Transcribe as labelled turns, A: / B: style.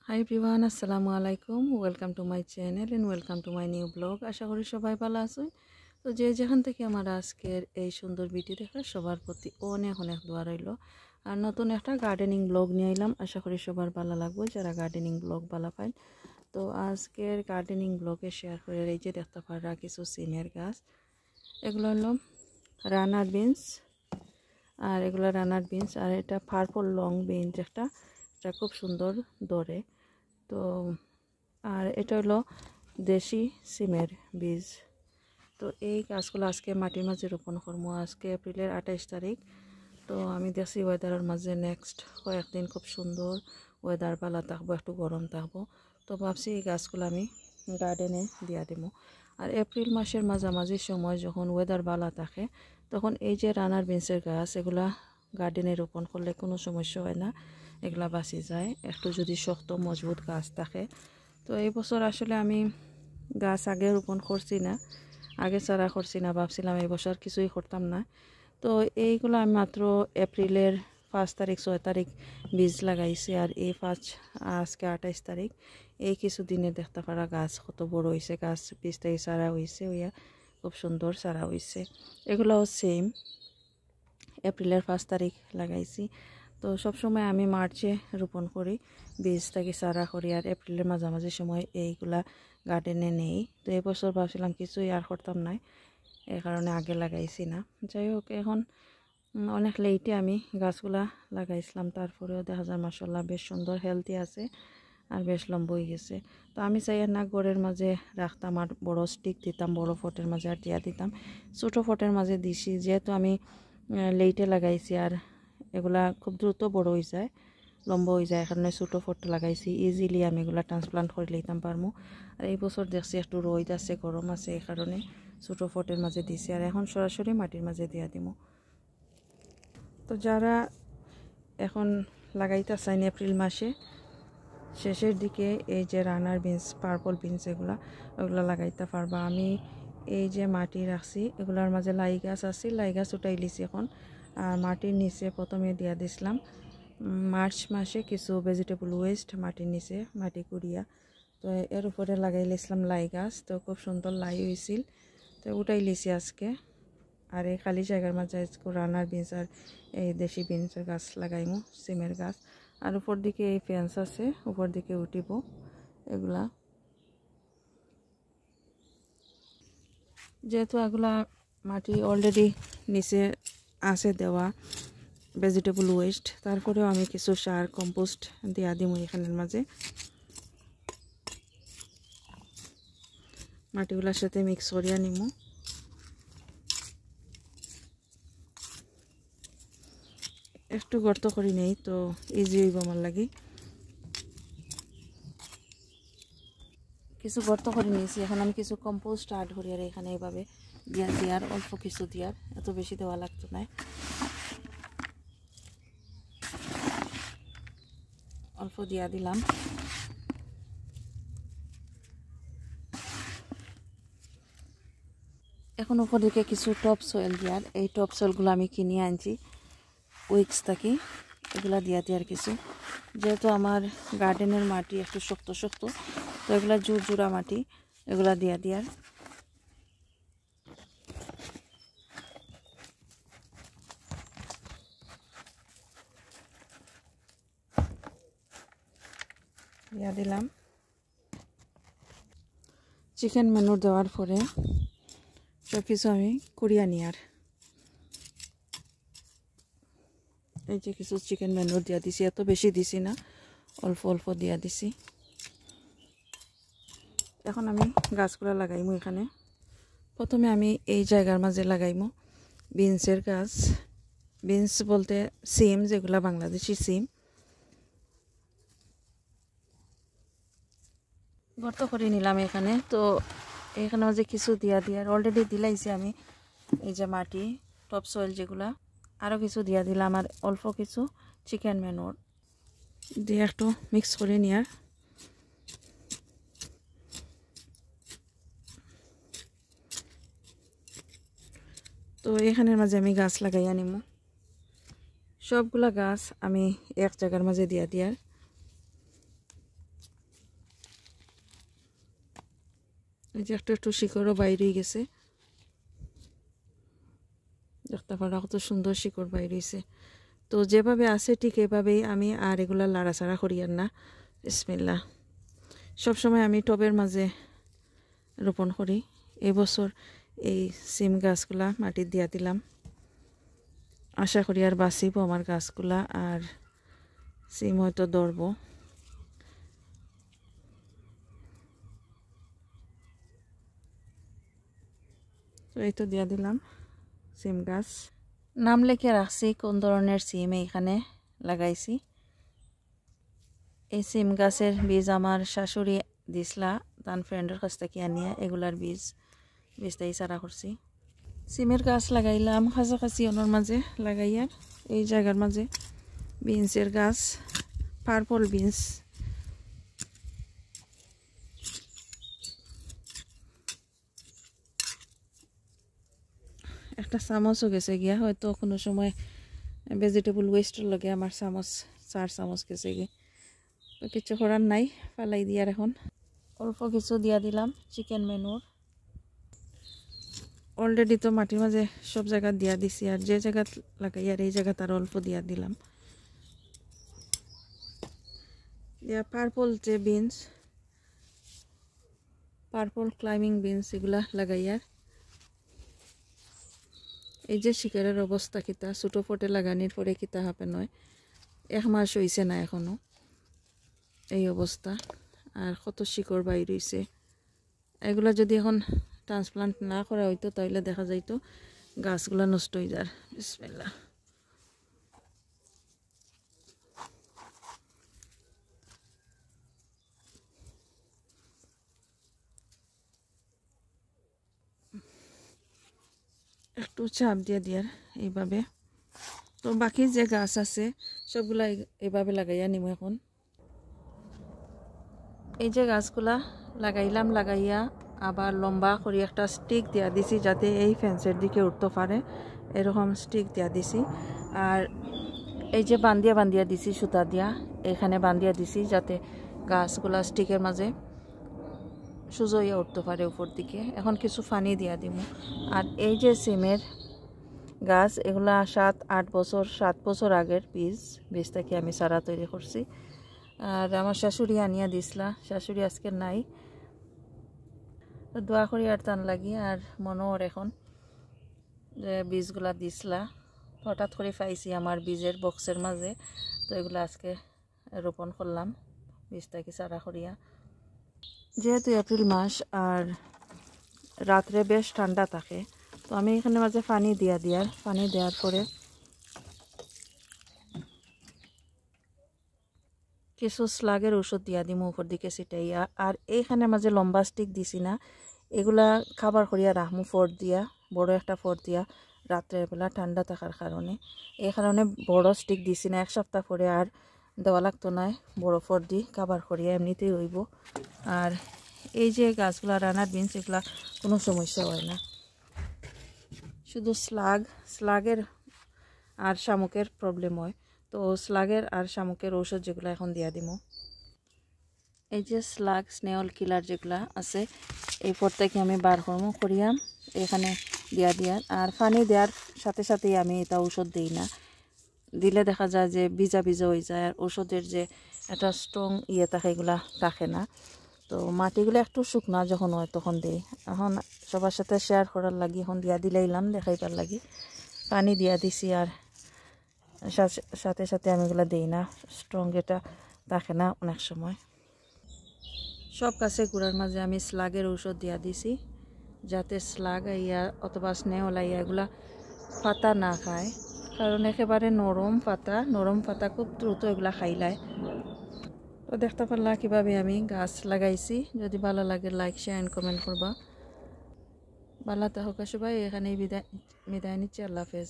A: Hi everyone, assalamu alaikum. Welcome to my channel and welcome to my new blog. আশা করি সবাই ভালো আছেন। তো যে যেখান থেকে আমার আজকের এই সুন্দর ভিডিও দেখা সবার প্রতি অনেক অনেক দোয়া রইল। আর নতুন একটা গার্ডেনিং ব্লগ নিয়ে এলাম। আশা করি সবার ভালো লাগবে যারা গার্ডেনিং ব্লগ ভালো পায়। তো আজকের গার্ডেনিং ব্লগে শেয়ার করে এই যে দেখতে পারা কিছু সিমের গাছ। এগুলো হলো রানার বিনস আর এগুলো রানার বিনস আর এটা পার্পল লং বিনস এটা খুব সুন্দর ধরে। তো আর এটা হলো দেশি সিমের বীজ। তো এই গাছগুলো আজকে মাটির মাঝে রোপণ করবো। আজকে এপ্রিলের 28 তারিখ। তো আমি দেখছি ওয়েদারের মাঝে নেক্সট কয়েকদিন খুব সুন্দর ওয়েদার ভালো থাকবো, একটু গরম থাকবো। তো ভাবছি এই গাছগুলো আমি গার্ডেনে দিয়া দেবো। আর এপ্রিল মাসের মাঝামাঝি সময় যখন ওয়েদার ভালো থাকে তখন এই যে রানার বিনসের গাছ এগুলা গার্ডেনে রোপণ করলে কোনো সমস্যা হয় না, এগুলা বাঁচি যায় একটু যদি শক্ত মজবুত গাছ থাকে। তো এই বছর আসলে আমি গাছ আগে রোপণ করছি না, আগে চারা করছি না, ভাবছিলাম এই বছর কিছুই করতাম না। তো এইগুলো আমি মাত্র এপ্রিলের 5 তারিখ 6 তারিখ বীজ লাগাইছি। আর এই আজকে 28 তারিখ, এই কিছুদিনে দেখতে পারা গাছ কত বড় হয়েছে। গাছ 20 তারিখ চারা হয়েছে, ওইয়া খুব সুন্দর চারা হয়েছে। এগুলোও সেম এপ্রিলের 5 তারিখ লাগাইছি। তো সবসময় আমি মার্চে রোপণ করি, বীজ থেকে চারা করি আর এপ্রিলের মাঝামাঝি সময় এইগুলা গার্ডেনে নেই। তো এই বছর ভাবছিলাম কিছুই আর করতাম না, এই কারণে আগে লাগাইছি না। যাই হোক, এখন অনেক লেটে আমি গাছগুলা লাগাইছিলাম, তারপরেও দেখা যায় মাশাআল্লাহ বেশ সুন্দর হেলদি আছে আর বেশ লম্বা হয়ে গেছে। তো আমি চাই না ঘরের মাঝে রাখতাম আর বড় স্টিক দিতাম, বড় ফটের মাঝে আর দিয়া দিতাম। ছোটো ফটের মাঝে দিছি যেহেতু আমি লেটে লাগাইছি আর এগুলা খুব দ্রুত বড় হয়ে যায়, লম্বা হয়ে যায়, এখানে ছোটো ফট লাগাইছি, ইজিলি আমি এগুলা ট্রান্সপ্লান্ট করে লইতাম পারবো। আর এই বছর দেখছি একটু রোদ আছে, গরম আছে, এই কারণে ছোটো ফটের মাঝে দিছি আর এখন সরাসরি মাটির মাঝে দিয়া দিব। তো যারা এখন লাগাইতে চান এপ্রিল মাসে শেষের দিকে এই যে রানার বিনস, পার্পল বিনস ওগুলো লাগাইতে পারবা। আমি এই যে মাটি রাখছি এগুলার মাঝে লাই গাছ আছে, লাই গাছ উঠাই লিছি এখন। আর মাটির নিচে প্রথমে দিয়া দিছিলাম মার্চ মাসে কিছু ভেজিটেবল ওয়েস্ট মাটির নিচে মাটি কুড়িয়া, তো এর উপরে লাগাই লিছিলাম লাই গাছ। তো খুব সুন্দর লাই হয়েছিল, তো উঠাই লিছি আজকে। আর এই খালি জায়গার মাঝে রানার বিনস আর এই দেশি বিনসের গাছ লাগাইমু, সিমের গাছ। আর উপর দিকে এই ফেন্স আছে, উপর দিকে উঠিব এগুলা। যেহেতু এগুলা মাটি অলরেডি নিচে আছে দেওয়া ভেজিটেবল ওয়েস্ট, তারপরেও আমি কিছু সার কম্পোস্ট দিয়া দিমু এখানের মাঝে, মাটিগুলোর সাথে মিক্স করিয়া নিমু। একটু গর্ত করি নেই তো ইজি হইব আমার লাগে। কিছু গর্ত করে নিয়েছি, এখন আমি কিছু কম্পোস্ট অ্যাড করি আর এখানে এইভাবে দিয়ার অল্প কিছু দিয়ার, এত বেশি দেওয়া লাগতো না, অল্প দিয়া দিলাম। এখন উপর দিকে কিছু টপ সয়েল দিয়ার, এই টপ সয়েলগুলো আমি কিনে আনছি উইক্স থেকে, এগুলা দিয়া দিয়ার কিছু। যেহেতু আমার গার্ডেনের মাটি একটু শক্ত শক্ত, তো এগুলা জোড়া মাটি, এগুলা দিয়া দিয়া দিলাম। চিকেন ম্যানুর দেওয়ার পরে সব কিছু আমি কুড়িয়ে নিয়ার, এই যে কিছু চিকেন ম্যানুর দিয়া দিছি, এত বেশি দিছি না, অল্প অল্প দিয়া দিছি। এখন আমি গাছগুলো লাগাইমু এখানে। প্রথমে আমি এই জায়গার মাঝে লাগাইমু বিনসের গাছ। বিনস বলতে সিম, যেগুলা বাংলাদেশি সিম। গর্ত করে নিলাম এখানে। তো এখানে মাঝে কিছু দিয়ার অলরেডি দিলাইছি আমি, এই যে মাটি টপ সয়েল যেগুলা, আরও কিছু দিয়া দিলাম আর অল্প কিছু চিকেন ম্যানুর দিয়ে একটু মিক্স করে নিয়ার। তো এখানের মাঝে আমি গাছ লাগাইয়া নিমু, সবগুলা গাছ আমি এক জায়গার মাঝে দিয়া দিয়ার। এই যে একটু একটু শিকড়ও বাইরে গেছে, দেখতে পারা কত সুন্দর শিকড় বাইরে হয়েছে। তো যেভাবে আছে ঠিক এভাবেই আমি আর এগুলা লাড়াচাড়া করি আর না। বিসমিল্লাহ। সবসময় আমি টবের মাঝে রোপণ করি। এবছর এই সিম গাছগুলা মাটি দিয়া দিলাম, আশা করি আর বাঁচিব আমার গাছগুলা, আর সিম হয়তো ধরব। তো এই তো দিয়া দিলাম সিম গাছ। নাম লিখে রাখছি কোন ধরনের সিম এইখানে লাগাইছি। এই সিম গাছের বীজ আমার শাশুড়ি দিসলা তার ফ্রেন্ডের কাছ থেকে আনিয়া, এগুলার বীজটাই চারা করছি। সিমের গাছ লাগাইলাম কাছাকাছি ওনার মাঝে লাগাইয়ার এই জায়গার মাঝে। বিনসের গাছ, পার্পল বিনস, একটা চামচও গেছে গিয়া, হয়তো কোনো সময় ভেজিটেবল ওয়েস্টের লগে আমার চামচ 4 চামচ গেছে গিয়ে। তো কিছু করার নাই, ফালাই দিয়ার এখন। অল্প কিছু দিয়া দিলাম চিকেন মেনুর। অলরেডি তো মাটির মাঝে সব জায়গা দিয়া দিছি, আর যে জায়গা লাগাই আর এই জায়গা তার অল্প দিয়া দিলাম। দিয়া পার্পল যে বিনস, পার্পল ক্লাইম্বিং বিনস, এগুলা লাগাইয়ার। এই যে শিকারের অবস্থা কিতা, ছোটো ফটে লাগানির পরে কিতা হবে নয়, 1 মাস হয়েছে না এখনো, এই অবস্থা। আর কত শিকড় বাইর হয়েছে। এগুলা যদি এখন ট্রান্সপ্লান্ট না করা হইতো তাহলে দেখা যাইতো গাছগুলা নষ্ট হয়ে যায়। বিসমিল্লাহ। একটু চাপ দিয়ে দিয়ার এইভাবে। তো বাকি যে গাছ আছে সবগুলা এইভাবে লাগাইয়া নিব এখন। এই যে গাছগুলা লাগাইলাম, লাগাইয়া আবার লম্বা করে একটা স্টিক দিয়া দিছি যাতে এই ফেন্সের দিকে উঠতে পারে, এরকম স্টিক দিয়া দিছি। আর এই যে বান্ধিয়া দিছি সুতা দিয়া, এখানে বান্ধিয়া দিছি যাতে গাছগুলা স্টিকের মাঝে সোজা হইয়া উঠতে পারে উপর দিকে। এখন কিছু পানি দিয়া দিব। আর এই যে সিমের গাছ, এগুলা 7 বছর আগের বীজ থেকে আমি চারা তৈরি করছি। আর আমার শাশুড়ি আনিয়া দিসলা, শাশুড়ি আজকে নাই। দোয়া করি আর টান লাগি, আর মনোর এখন যে বীজগুলা দিসলা হঠাৎ করে পাইছি আমার বীজের বক্সের মাঝে। তো এগুলো আজকে রোপণ করলাম বীজ থেকে চারা করিয়া। যেহেতু এপ্রিল মাস আর রাত্রে বেশ ঠান্ডা থাকে, তো আমি এখানে মাঝে পানি দেওয়ার পরে কিছু স্লাগের ওষুধ দিয়া দিম উপর দিকে ছিটাইয়া। আর এইখানে মাঝে লম্বা স্টিক দিছি না, এগুলা খাবার করিয়া রাখমু ফোর দিয়া, বড় একটা ফোর দিয়া, রাত্রের বেলা ঠান্ডা থাকার কারণে। এই কারণে বড় স্টিক দিছি না, 1 সপ্তাহ পরে আর দেওয়া লাগতো না, বড় ফোর দি খাবার করিয়া এমনিতেই হইব। আর এই যে গাছগুলা রানার বিনস, এগুলা কোনো সমস্যা হয় না। শুধু স্লাগের আর শামুকের প্রবলেম হয়, তো স্লাগের আর শামুকের ঔষধ যেগুলো এখন দিয়া দিব। এই যে স্নেল কিলার যেগুলা আছে, এই পর থেকে আমি বার করিয়া এখানে দিয়া। আর পানি দেওয়ার সাথে সাথেই আমি এটা ঔষধ দিই না, দিলে দেখা যায় যে ভিজা হয়ে যায়, আর ঔষধের যে একটা স্ট্রং থাকে এগুলা থাকে না। তো মাটিগুলো একটু শুকনা যখন হয় তখন দিই। এখন সবার সাথে শেয়ার করার লাগি এখন দিয়া দিলাইলাম, দেখাইবার লাগি পানি দিয়া দিছি। আর সাথে সাথে আমি এগুলো দিই না, স্ট্রং এটা থাকে না অনেক সময়। সব গাছে গুঁড়ার মাঝে আমি স্লাগের ঔষধ দিয়া দিছি, যাতে স্লাগ আইয়া অথবা স্নেহল আইয়া এগুলা পাতা না খায়, কারণ একেবারে নরম পাতা খুব দ্রুত এগুলা খাইলায়। তো দেখতে পারলা কীভাবে আমি গাছ লাগাইছি। যদি ভালো লাগে লাইক শেয়ার অ্যান্ড কমেন্ট করবা। ভালো থাকুক সবাই, এখানেই বিদায় নিচ্ছি। আল্লাহ হাফেজ।